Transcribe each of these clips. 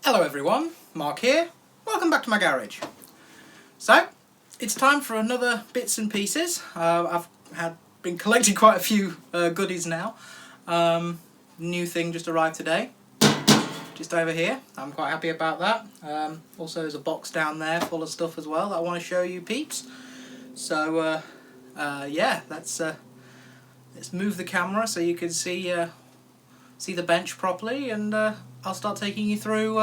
Hello everyone, Mark here. Welcome back to my garage. So, it's time for another bits and pieces. I've been collecting quite a few goodies now. New thing just arrived today, just over here. I'm quite happy about that. Also there's a box down there full of stuff as well that I want to show you peeps. So yeah, let's move the camera so you can see the bench properly, and I'll start taking you through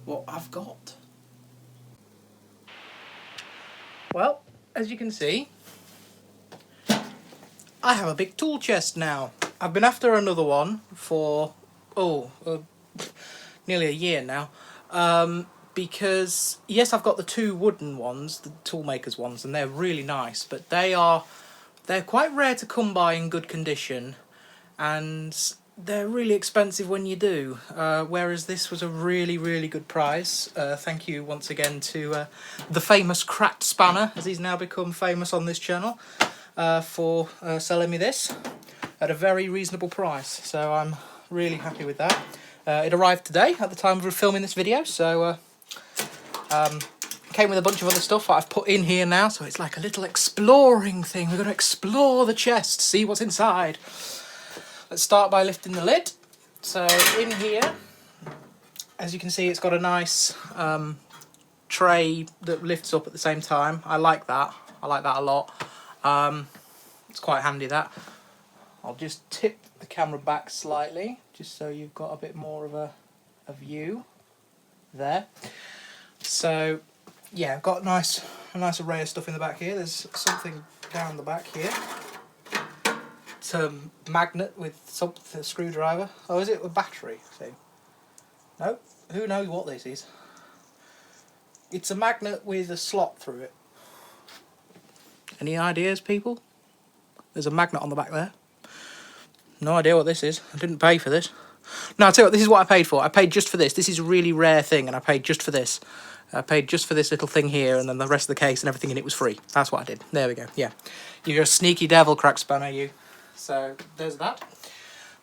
what I've got. Well, as you can see, I have a big tool chest now. I've been after another one for nearly a year now, because yes, I've got the two wooden ones, the toolmakers ones, and they're really nice, but they're quite rare to come by in good condition, and they're really expensive when you do, whereas this was a really good price. Thank you once again to the famous Cracked Spanner, as he's now become famous on this channel, for selling me this at a very reasonable price. So I'm really happy with that. It arrived today at the time of filming this video, so came with a bunch of other stuff that I've put in here now, so it's like a little exploring thing. We're going to explore the chest, see what's inside. Let's start by lifting the lid. So in here, as you can see, it's got a nice tray that lifts up at the same time. I like that. I like that a lot. It's quite handy, that. I'll just tip the camera back slightly, just so you've got a bit more of a view there. So yeah, I've got a nice array of stuff in the back here. There's something down the back here. It's a magnet with a screwdriver. Oh, is it a battery thing? No, who knows what this is. It's a magnet with a slot through it. Any ideas, people? There's a magnet on the back there. No idea what this is. I didn't pay for this. No, I'll tell you what, this is what I paid for. I paid just for this. This is a really rare thing, and I paid just for this. I paid just for this little thing here, and then the rest of the case and everything in it was free. That's what I did. There we go. Yeah. You're a sneaky devil, Crack Spanner, you. So, there's that.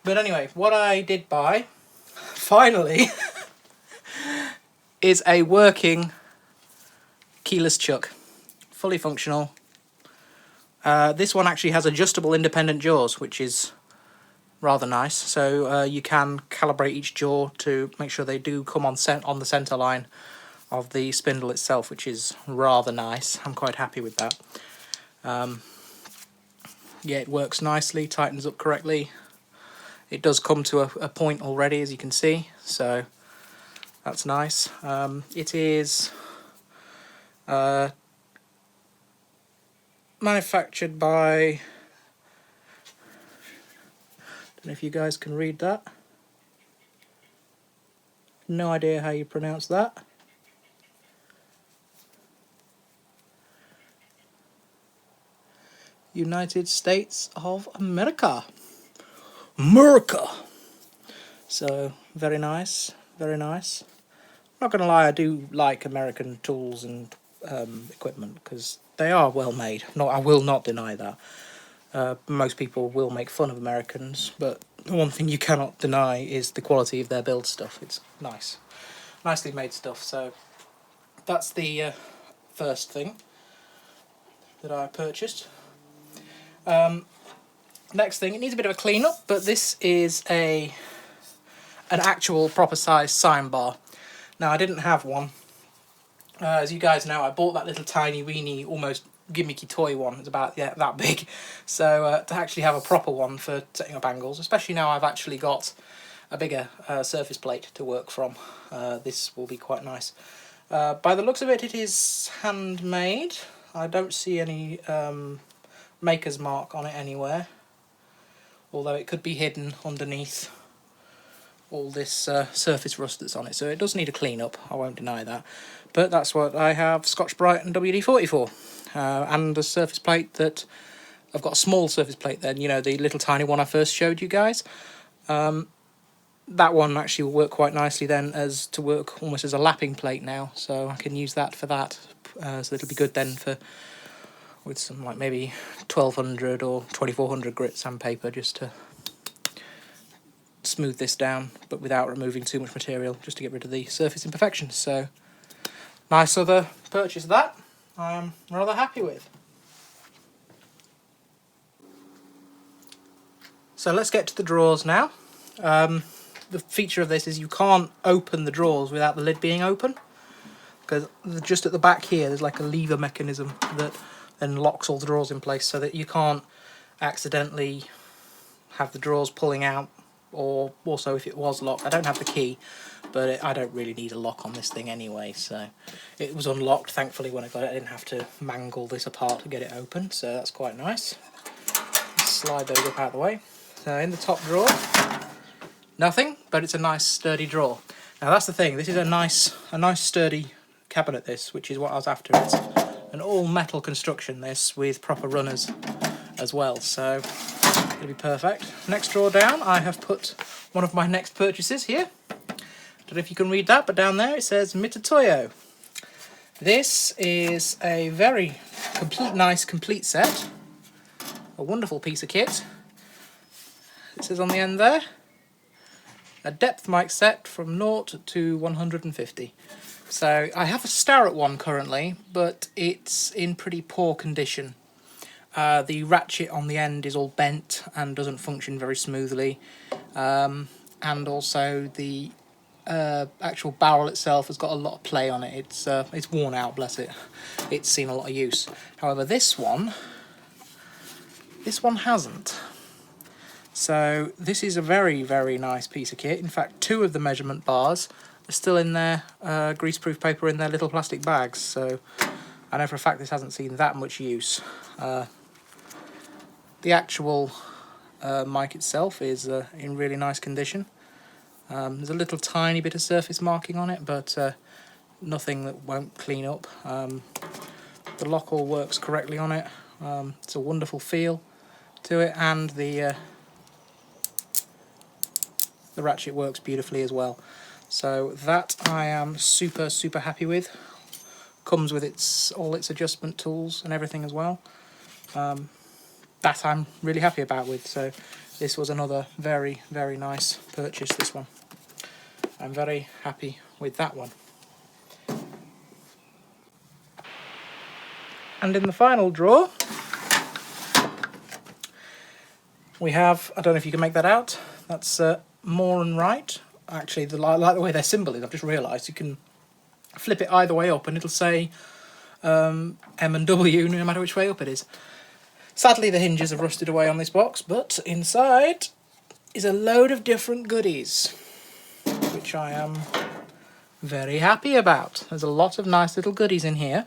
But anyway, what I did buy, finally, is a working keyless chuck. Fully functional. This one actually has adjustable independent jaws, which is rather nice. So you can calibrate each jaw to make sure they do come on the center line of the spindle itself, which is rather nice. I'm quite happy with that. Yeah, it works nicely, tightens up correctly. It does come to a point already, as you can see, so that's nice. It is manufactured by, don't know if you guys can read that. No idea how you pronounce that. United States of America. America! So, very nice, very nice. I'm not going to lie, I do like American tools and equipment, because they are well made. No, I will not deny that. Most people will make fun of Americans, but the one thing you cannot deny is the quality of their build stuff. It's nice. Nicely made stuff, so that's the first thing that I purchased. Next thing, it needs a bit of a clean up, but this is an actual proper size sign bar. Now, I didn't have one. As you guys know, I bought that little tiny weeny, almost gimmicky toy one. It's about that big. So to actually have a proper one for setting up angles, especially now I've actually got a bigger surface plate to work from, this will be quite nice. By the looks of it, it is handmade. I don't see any maker's mark on it anywhere, although it could be hidden underneath all this surface rust that's on it, so it does need a clean up, I won't deny that. But that's what I have Scotch-Brite and WD-40 for, and a surface plate that I've got a small surface plate then, you know, the little tiny one I first showed you guys. That one actually will work quite nicely then as to work almost as a lapping plate now, so I can use that for that. So it'll be good then for with some like maybe 1200 or 2400 grit sandpaper, just to smooth this down, but without removing too much material, just to get rid of the surface imperfections. So nice other purchase that I am rather happy with. So let's get to the drawers now. The feature of this is you can't open the drawers without the lid being open, because just at the back here there's like a lever mechanism that then locks all the drawers in place, so that you can't accidentally have the drawers pulling out. Or also, if it was locked, I don't have the key, but I don't really need a lock on this thing anyway, so it was unlocked thankfully when I got it. I didn't have to mangle this apart to get it open, so that's quite nice. Slide those up out of the way. So in the top drawer, nothing, but it's a nice sturdy drawer. Now that's the thing, this is a nice sturdy cabinet, this, which is what I was after. It's an all metal construction, this, with proper runners as well, so it'll be perfect. Next drawer down, I have put one of my next purchases here. Don't know if you can read that, but down there it says Mitatoyo. This is a very nice complete set. A wonderful piece of kit. It says on the end there, a depth mic set from 0 to 150. So I have a Starrett one currently, but it's in pretty poor condition. The ratchet on the end is all bent and doesn't function very smoothly, and also the actual barrel itself has got a lot of play on it. It's worn out, bless it. It's seen a lot of use. However, this one hasn't. So this is a very, very nice piece of kit. In fact, 2 of the measurement bars are still in their greaseproof paper in their little plastic bags. So I know for a fact this hasn't seen that much use. The actual mic itself is in really nice condition. There's a little tiny bit of surface marking on it, but nothing that won't clean up. The lock all works correctly on it. It's a wonderful feel to it, and the ratchet works beautifully as well. So that I am super, super happy with. Comes with all its adjustment tools and everything as well. That I'm really happy about with. So this was another very, very nice purchase, this one. I'm very happy with that one. And in the final drawer, we have, I don't know if you can make that out, that's More and Right. Actually, I like the way their symbol is. I've just realised you can flip it either way up and it'll say M and W no matter which way up it is. Sadly, the hinges have rusted away on this box, but inside is a load of different goodies, which I am very happy about. There's a lot of nice little goodies in here.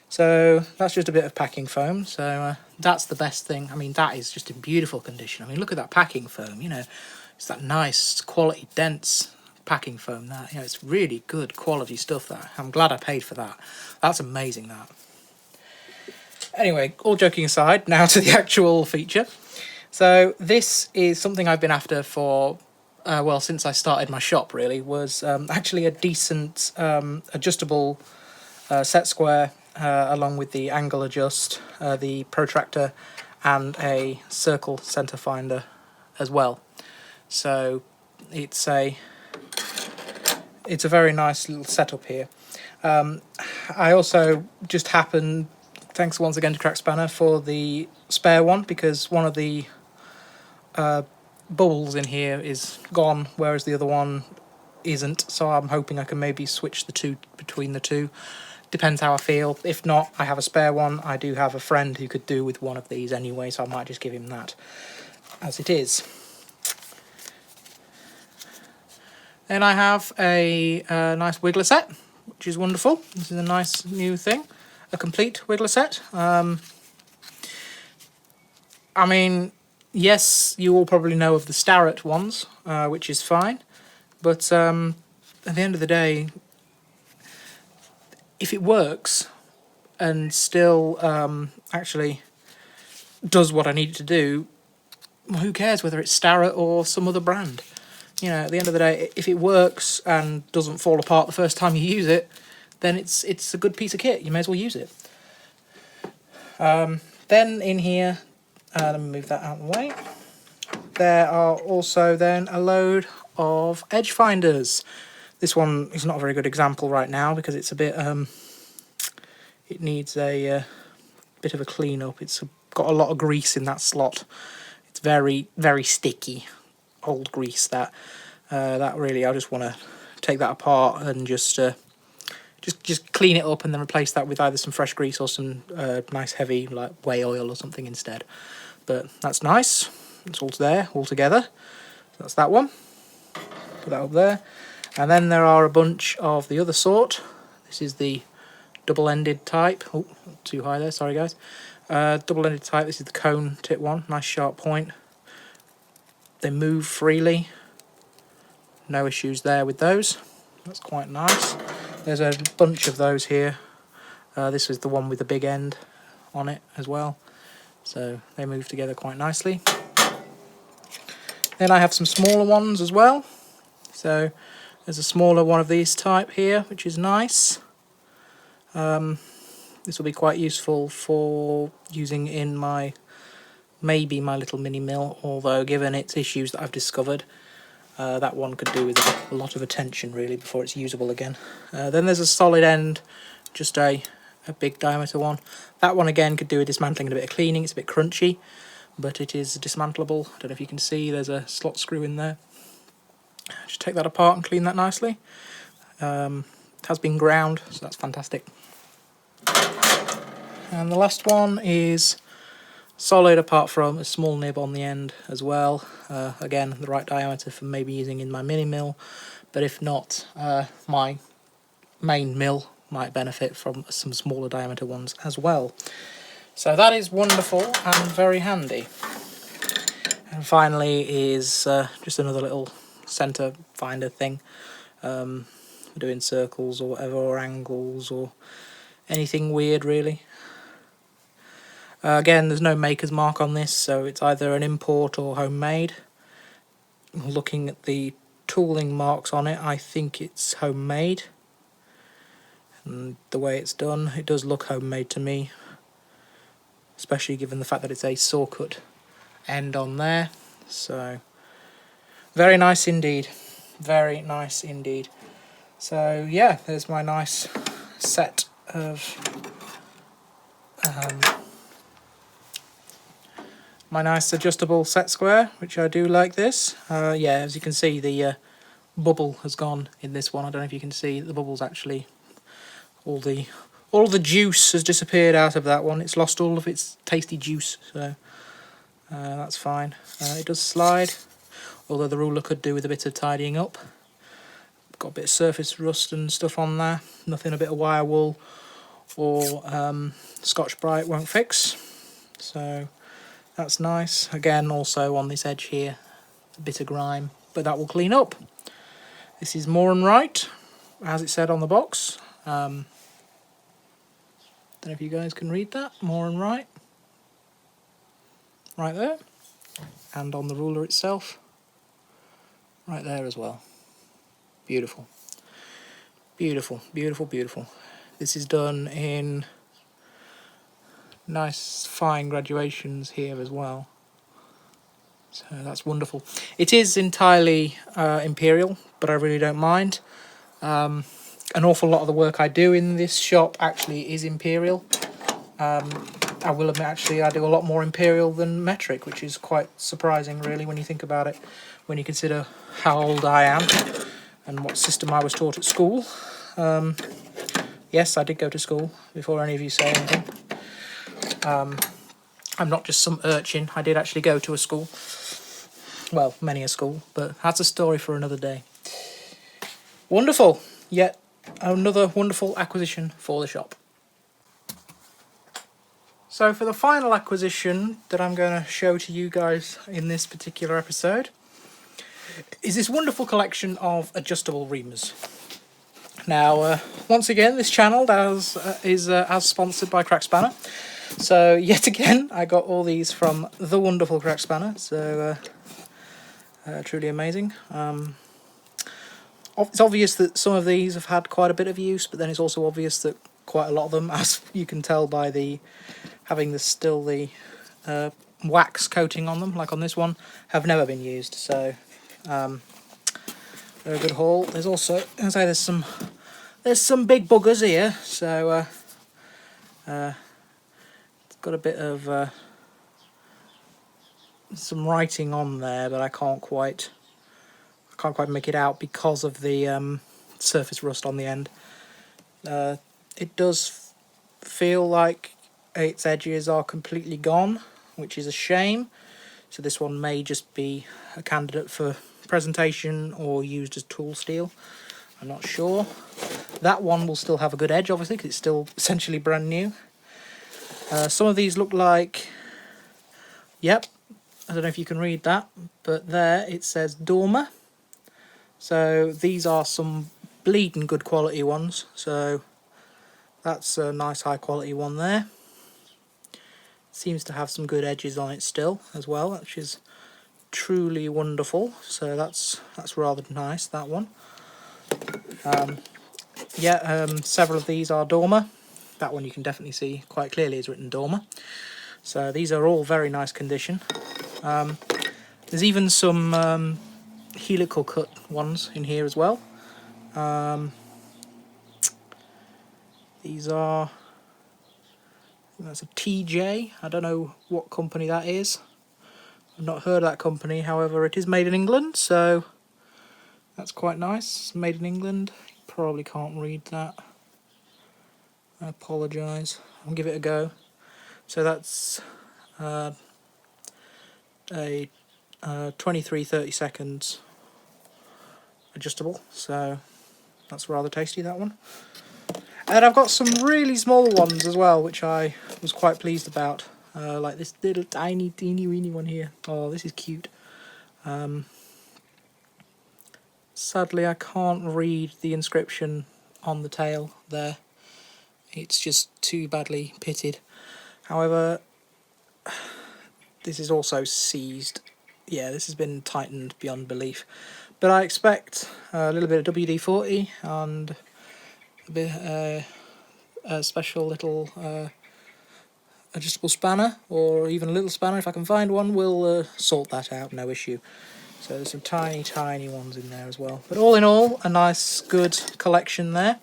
So that's just a bit of packing foam, so that's the best thing. I mean, that is just in beautiful condition. I mean, look at that packing foam, you know, it's that nice quality dense packing foam. That, you know, it's really good quality stuff. That I'm glad I paid for that. That's amazing. That. Anyway, all joking aside, now to the actual feature. So this is something I've been after for well, since I started my shop. Really, was actually a decent adjustable set square, along with the angle adjust, the protractor, and a circle center finder as well. So it's a very nice little setup here. I also just happened, thanks once again to Crack Spanner, for the spare one, because one of the bubbles in here is gone, whereas the other one isn't. So I'm hoping I can maybe switch the two between the two. Depends how I feel. If not, I have a spare one. I do have a friend who could do with one of these anyway, so I might just give him that as it is. Then I have a nice wiggler set, which is wonderful. This is a nice new thing, a complete wiggler set. I mean, yes, you all probably know of the Starrett ones, which is fine, but at the end of the day, if it works and still actually does what I need it to do, well, who cares whether it's Starrett or some other brand? You know, at the end of the day, if it works and doesn't fall apart the first time you use it, then it's a good piece of kit. You may as well use it. Then in here, let me move that out of the way. there are also then a load of edge finders. This one is not a very good example right now because it's a bit it needs a bit of a clean up. It's got a lot of grease in that slot. It's very, very sticky, old grease. That really, I just want to take that apart and just clean it up and then replace that with either some fresh grease or some nice heavy like whey oil or something instead. But that's nice. It's all there, all together. So that's that one. Put that up there. And then there are a bunch of the other sort. This is the double-ended type. Oh, too high there, sorry guys. Double-ended type, this is the cone tip one. Nice sharp point. They move freely. No issues there with those. That's quite nice. There's a bunch of those here. This is the one with the big end on it as well. So they move together quite nicely. Then I have some smaller ones as well. So there's a smaller one of these type here, which is nice. This will be quite useful for using in maybe my little mini mill, although given its issues that I've discovered, that one could do with a lot of attention really before it's usable again. Then there's a solid end, just a big diameter one. That one again could do with dismantling and a bit of cleaning. It's a bit crunchy, but it is dismantleable. I don't know if you can see, there's a slot screw in there. Just take that apart and clean that nicely. It has been ground, so that's fantastic. And the last one is solid apart from a small nib on the end as well. Again, the right diameter for maybe using in my mini mill, but if not, my main mill might benefit from some smaller diameter ones as well. So that is wonderful and very handy. And finally is just another little centre finder thing, doing circles or whatever, or angles or anything weird really. Again, there's no maker's mark on this, so it's either an import or homemade. Looking at the tooling marks on it, I think it's homemade. And the way it's done, it does look homemade to me, especially given the fact that it's a saw cut end on there. So very nice indeed, very nice indeed. So yeah, there's my nice set of my nice adjustable set square, which I do like this. Yeah, as you can see, the bubble has gone in this one. I don't know if you can see the bubbles actually. All the juice has disappeared out of that one. It's lost all of its tasty juice, so that's fine. It does slide, although the ruler could do with a bit of tidying up. Got a bit of surface rust and stuff on there. Nothing a bit of wire wool or Scotch-Brite won't fix. So that's nice. Again, also on this edge here, a bit of grime, but that will clean up. This is Moore and Wright, as it said on the box. Don't know if you guys can read that. Moore and Wright, right there, and on the ruler itself, right there as well. Beautiful, beautiful, beautiful, beautiful. This is done in nice fine graduations here as well, so that's wonderful. It is entirely imperial, but I really don't mind. An awful lot of the work I do in this shop actually is imperial. I will admit, actually, I do a lot more imperial than metric, which is quite surprising really when you think about it, when you consider how old I am and what system I was taught at school. Yes, I did go to school, before any of you say anything. I'm not just some urchin. I did actually go to a school. Well, many a school, but that's a story for another day. Wonderful. Yet another wonderful acquisition for the shop. So for the final acquisition that I'm going to show to you guys in this particular episode is this wonderful collection of adjustable reamers. Now, once again, this channel is as sponsored by Crack Spanner. So yet again, I got all these from the wonderful Crack Spanner. So truly amazing. It's obvious that some of these have had quite a bit of use, but then it's also obvious that quite a lot of them, as you can tell by having still the wax coating on them, like on this one, have never been used. So they're a good haul. There's also, as I say, there's some big buggers here. So it's got a bit of some writing on there, but I can't quite make it out because of the surface rust on the end. It does feel like its edges are completely gone, which is a shame. So this one may just be a candidate for presentation or used as tool steel. I'm not sure. That one will still have a good edge, obviously, because it's still essentially brand new. Some of these look like, yep, I don't know if you can read that, but there it says Dormer. So these are some bleeding good quality ones. So that's a nice high quality one there. Seems to have some good edges on it still as well, which is truly wonderful. So that's rather nice, that one. Several of these are Dormer. That one you can definitely see quite clearly is written Dormer. So these are all very nice condition. There's even some helical cut ones in here as well. These are, that's a TJ. I don't know what company that is. I've not heard of that company. However, it is made in England, so that's quite nice. It's made in England. You probably can't read that. I apologise. I'll give it a go. So that's a 23-30 seconds adjustable. So that's rather tasty, that one. And I've got some really small ones as well, which I was quite pleased about. Like this little tiny, teeny, weeny one here. Oh, this is cute. Sadly, I can't read the inscription on the tail there. It's just too badly pitted. However, this is also seized. Yeah, this has been tightened beyond belief. But I expect a little bit of WD-40 and a bit a special little adjustable spanner, or even a little spanner if I can find one, will sort that out, no issue. So there's some tiny, tiny ones in there as well. But all in all, a nice, good collection there.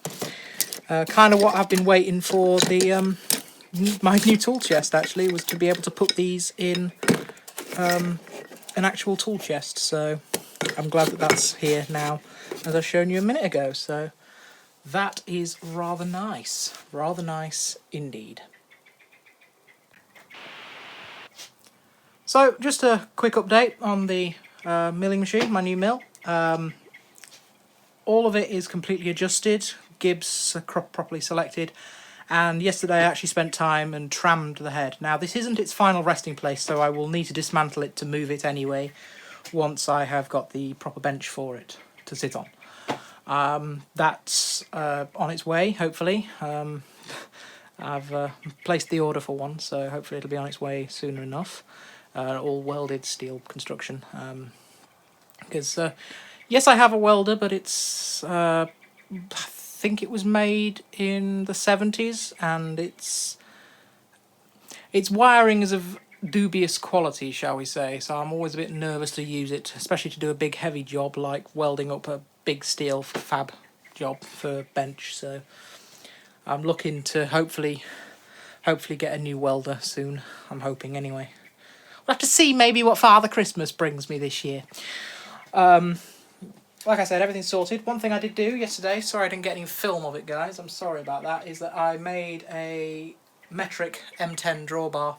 Kind of what I've been waiting for the my new tool chest, actually, was to be able to put these in an actual tool chest. So I'm glad that that's here now, as I've shown you a minute ago. So that is rather nice indeed. So just a quick update on the milling machine, my new mill. All of it is completely adjusted, gibs are properly selected, and yesterday I actually spent time and trammed the head. Now this isn't its final resting place, so I will need to dismantle it to move it anyway once I have got the proper bench for it to sit on. That's on its way, hopefully. I've placed the order for one, so hopefully it'll be on its way sooner enough. All welded steel construction. Because yes, I have a welder, but it's I think it was made in the 70s, and its wiring is of dubious quality, shall we say. So I'm always a bit nervous to use it, especially to do a big heavy job like welding up a big steel fab job for bench. So I'm looking to hopefully get a new welder soon. I'm hoping anyway. We'll have to see maybe what Father Christmas brings me this year. Like I said, everything's sorted. One thing I did do yesterday, sorry I didn't get any film of it, guys, I'm sorry about that, is that I made a metric M10 drawbar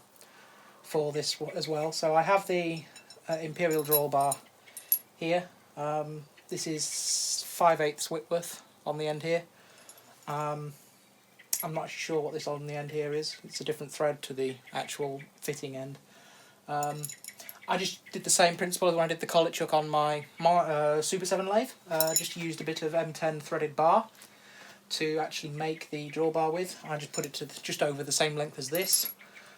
for this as well. So I have the Imperial drawbar here. This is 5/8 Whitworth on the end here. I'm not sure what this on the end here is. It's a different thread to the actual fitting end. I just did the same principle as when I did the collet chuck on my Super 7 lathe. Just used a bit of M10 threaded bar to actually make the drawbar with. I just put it to just over the same length as this,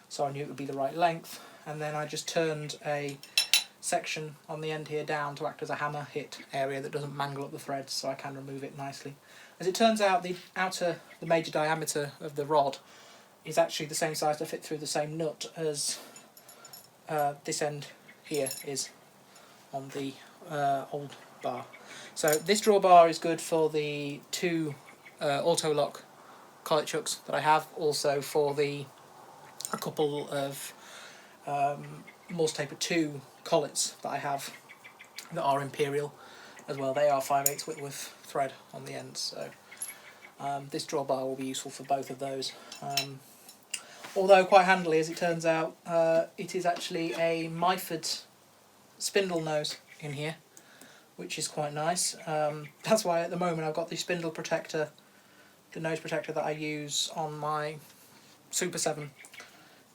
so I knew it would be the right length. And then I just turned a section on the end here down to act as a hammer hit area that doesn't mangle up the threads, so I can remove it nicely. As it turns out, the major diameter of the rod is actually the same size to fit through the same nut as this end here is on the old bar. So this drawbar is good for the 2 auto lock collet chucks that I have, also for a couple of Morse Taper 2 collets that I have that are Imperial as well. They are 5/8 Whitworth thread on the end, so this drawbar will be useful for both of those. Although quite handily, as it turns out, it is actually a Myford spindle nose in here, which is quite nice. That's why at the moment I've got the spindle protector, the nose protector that I use on my Super 7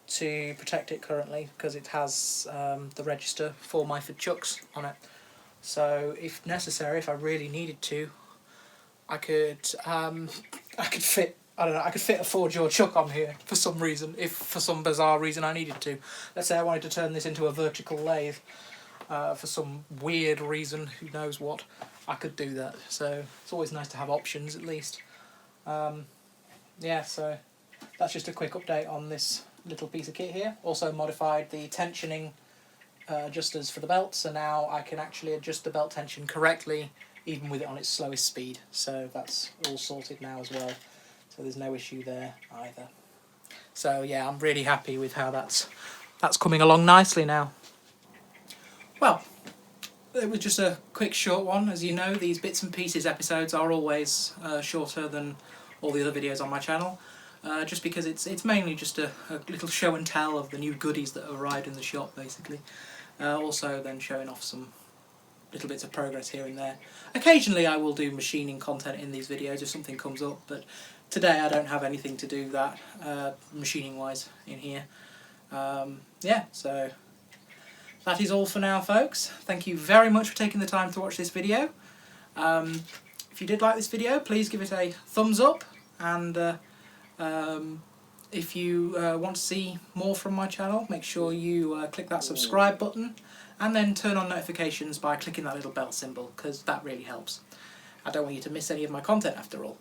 to protect it currently, because it has the register for Myford chucks on it. So if necessary, if I really needed to, I could fit, I don't know, I could fit a 4-jaw chuck on here for some reason, if for some bizarre reason I needed to. Let's say I wanted to turn this into a vertical lathe for some weird reason, who knows what, I could do that. So it's always nice to have options at least. Yeah, so that's just a quick update on this little piece of kit here. Also modified the tensioning adjusters for the belt, so now I can actually adjust the belt tension correctly even with it on its slowest speed. So that's all sorted now as well. So there's no issue there either. So yeah, I'm really happy with how that's coming along nicely now. Well, it was just a quick short one. As you know, these bits and pieces episodes are always shorter than all the other videos on my channel, just because it's mainly just a little show and tell of the new goodies that have arrived in the shop, basically. Also then showing off some little bits of progress here and there. Occasionally I will do machining content in these videos if something comes up, but today I don't have anything to do that machining wise in here. Yeah, so that is all for now, folks. Thank you very much for taking the time to watch this video. If you did like this video, please give it a thumbs up, and if you want to see more from my channel, make sure you click that subscribe button and then turn on notifications by clicking that little bell symbol, because that really helps. I don't want you to miss any of my content after all.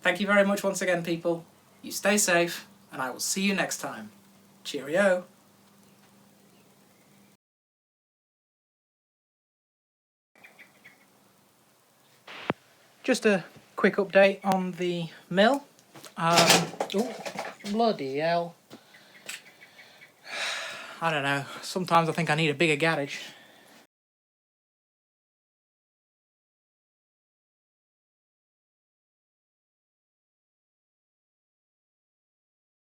Thank you very much once again, people. You stay safe, and I will see you next time. Cheerio! Just a quick update on the mill. Oh, bloody hell. I don't know, sometimes I think I need a bigger garage.